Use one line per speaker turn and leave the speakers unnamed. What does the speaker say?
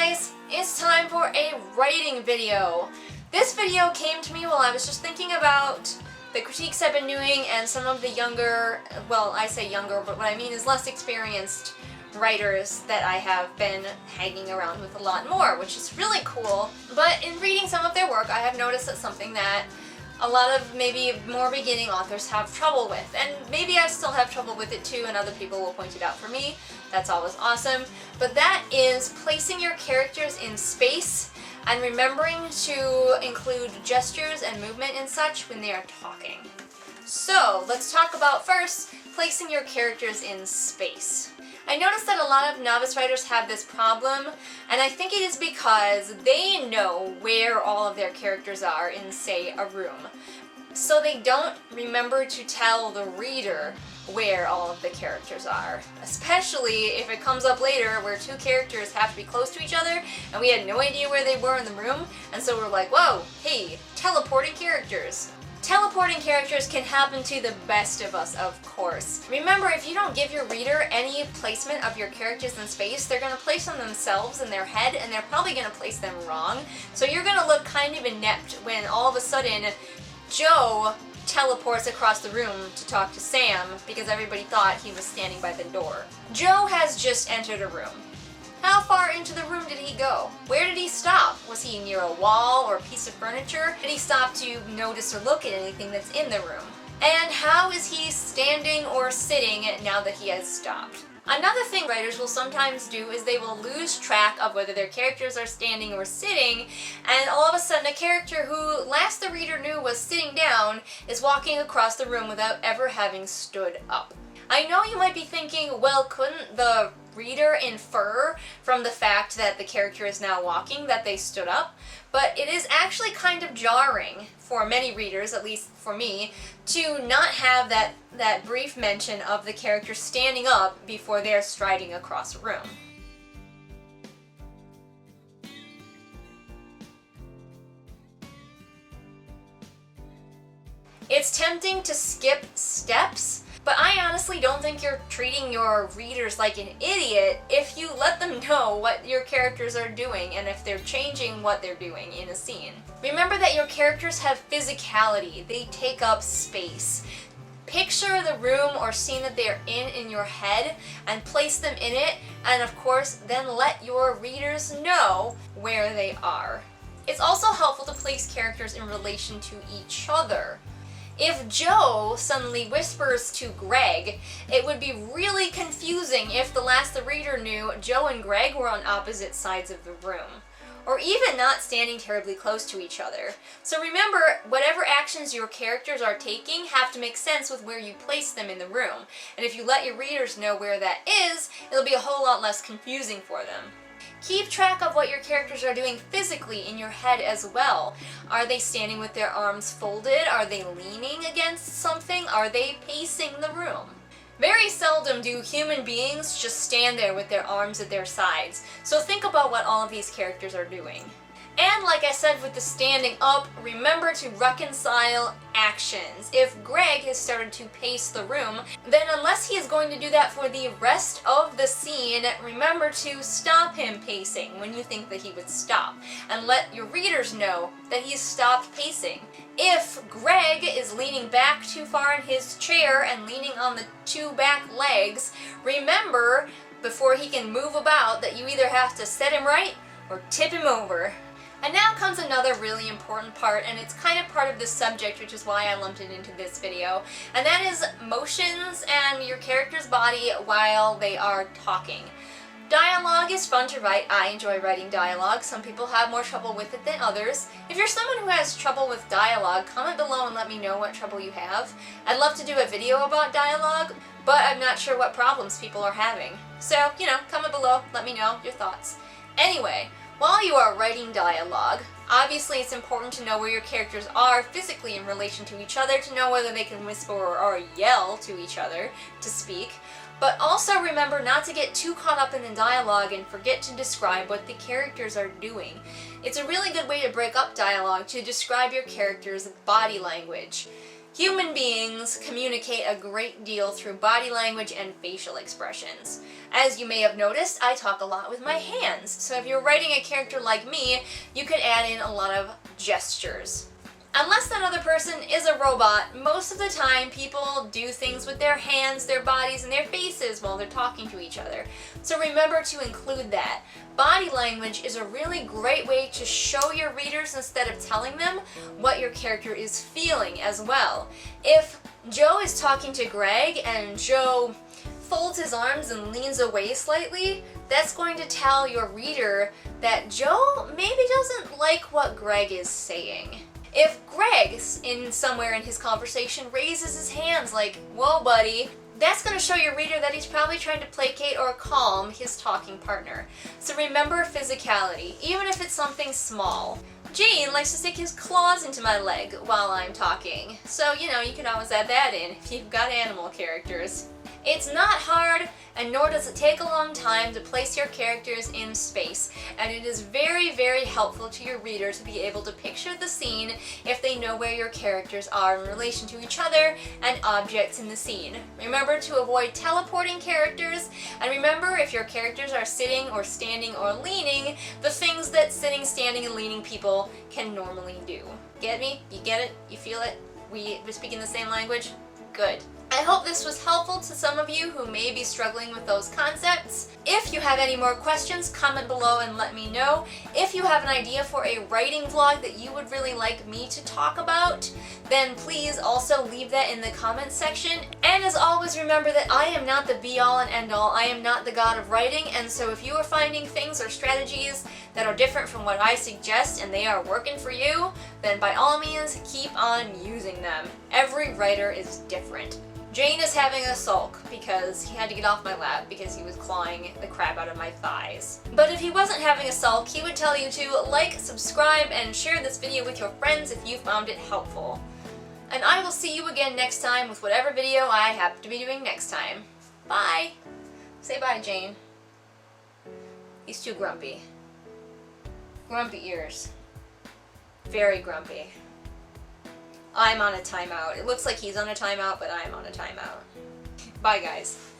guys, it's time for a writing video. This video came to me while I was just thinking about the critiques I've been doing and some of the younger, well, I say younger, but what I mean is less experienced writers that I have been hanging around with a lot more, which is really cool. But in reading some of their work, I have noticed that something that a lot of maybe more beginning authors have trouble with, and maybe I still have trouble with it too, and other people will point it out for me. That's always awesome. But that is placing your characters in space and remembering to include gestures and movement and such when they are talking. So let's talk about first placing your characters in space. I noticed that a lot of novice writers have this problem, and I think it is because they know where all of their characters are in, say, a room. So they don't remember to tell the reader where all of the characters are. Especially if it comes up later where two characters have to be close to each other and we had no idea where they were in the room, and so we're like, whoa, hey, teleporting characters. Teleporting characters can happen to the best of us, of course. Remember, if you don't give your reader any placement of your characters in space, they're going to place them themselves in their head, and they're probably going to place them wrong. So you're going to look kind of inept when all of a sudden Joe teleports across the room to talk to Sam because everybody thought he was standing by the door. Joe has just entered a room. How far into the room did he go? Where did he stop? Was he near a wall or a piece of furniture? Did he stop to notice or look at anything that's in the room? And how is he standing or sitting now that he has stopped? Another thing writers will sometimes do is they will lose track of whether their characters are standing or sitting, and all of a sudden a character who last the reader knew was sitting down is walking across the room without ever having stood up. I know you might be thinking, well, couldn't the reader infer from the fact that the character is now walking that they stood up? But it is actually kind of jarring for many readers, at least for me, to not have that brief mention of the character standing up before they're striding across a room. It's tempting to skip steps, but I honestly don't think you're treating your readers like an idiot if you let them know what your characters are doing and if they're changing what they're doing in a scene. Remember that your characters have physicality. They take up space. Picture the room or scene that they're in your head and place them in it, and of course then let your readers know where they are. It's also helpful to place characters in relation to each other. If Joe suddenly whispers to Greg, it would be really confusing if the last the reader knew Joe and Greg were on opposite sides of the room, or even not standing terribly close to each other. So remember, whatever actions your characters are taking have to make sense with where you place them in the room, and if you let your readers know where that is, it'll be a whole lot less confusing for them. Keep track of what your characters are doing physically in your head as well. Are they standing with their arms folded? Are they leaning against something? Are they pacing the room? Very seldom do human beings just stand there with their arms at their sides, so think about what all of these characters are doing. And like I said with the standing up, remember to reconcile actions. If Greg has started to pace the room, then unless he is going to do that for the rest of the scene, remember to stop him pacing when you think that he would stop, and let your readers know that he's stopped pacing. If Greg is leaning back too far in his chair and leaning on the two back legs, remember before he can move about that you either have to set him right or tip him over. And now comes another really important part, and it's kind of part of this subject, which is why I lumped it into this video, and that is motions and your character's body while they are talking. Dialogue is fun to write. I enjoy writing dialogue. Some people have more trouble with it than others. If you're someone who has trouble with dialogue, comment below and let me know what trouble you have. I'd love to do a video about dialogue, but I'm not sure what problems people are having. So, comment below, let me know your thoughts. Anyway, while you are writing dialogue, obviously it's important to know where your characters are physically in relation to each other, to know whether they can whisper or yell to each other to speak. But also remember not to get too caught up in the dialogue and forget to describe what the characters are doing. It's a really good way to break up dialogue to describe your character's body language. Human beings communicate a great deal through body language and facial expressions. As you may have noticed, I talk a lot with my hands, so if you're writing a character like me, you could add in a lot of gestures. Unless that other person is a robot, most of the time people do things with their hands, their bodies, and their faces while they're talking to each other. So remember to include that. Body language is a really great way to show your readers, instead of telling them, what your character is feeling as well. If Joe is talking to Greg and Joe folds his arms and leans away slightly, that's going to tell your reader that Joe maybe doesn't like what Greg is saying. If Greg, somewhere in his conversation, raises his hands like, "Whoa, buddy," that's going to show your reader that he's probably trying to placate or calm his talking partner. So remember physicality, even if it's something small. Jane likes to stick his claws into my leg while I'm talking. So, you can always add that in if you've got animal characters. It's not hard, and nor does it take a long time to place your characters in space, and it is very, very helpful to your reader to be able to picture the scene if they know where your characters are in relation to each other and objects in the scene. Remember to avoid teleporting characters, and remember, if your characters are sitting or standing or leaning, the things that sitting, standing, and leaning people can normally do. Get me? You get it? You feel it? We're speaking the same language? Good. I hope this was helpful to some of you who may be struggling with those concepts. If you have any more questions, comment below and let me know. If you have an idea for a writing vlog that you would really like me to talk about, then please also leave that in the comments section. And as always, remember that I am not the be-all and end-all. I am not the god of writing, and so if you are finding things or strategies that are different from what I suggest and they are working for you, then by all means, keep on using them. Every writer is different. Jane is having a sulk because he had to get off my lap because he was clawing the crap out of my thighs. But if he wasn't having a sulk, he would tell you to like, subscribe, and share this video with your friends if you found it helpful. And I will see you again next time with whatever video I happen to be doing next time. Bye! Say bye, Jane. He's too grumpy. Grumpy ears. Very grumpy. I'm on a timeout. It looks like he's on a timeout, but I'm on a timeout. Bye, guys.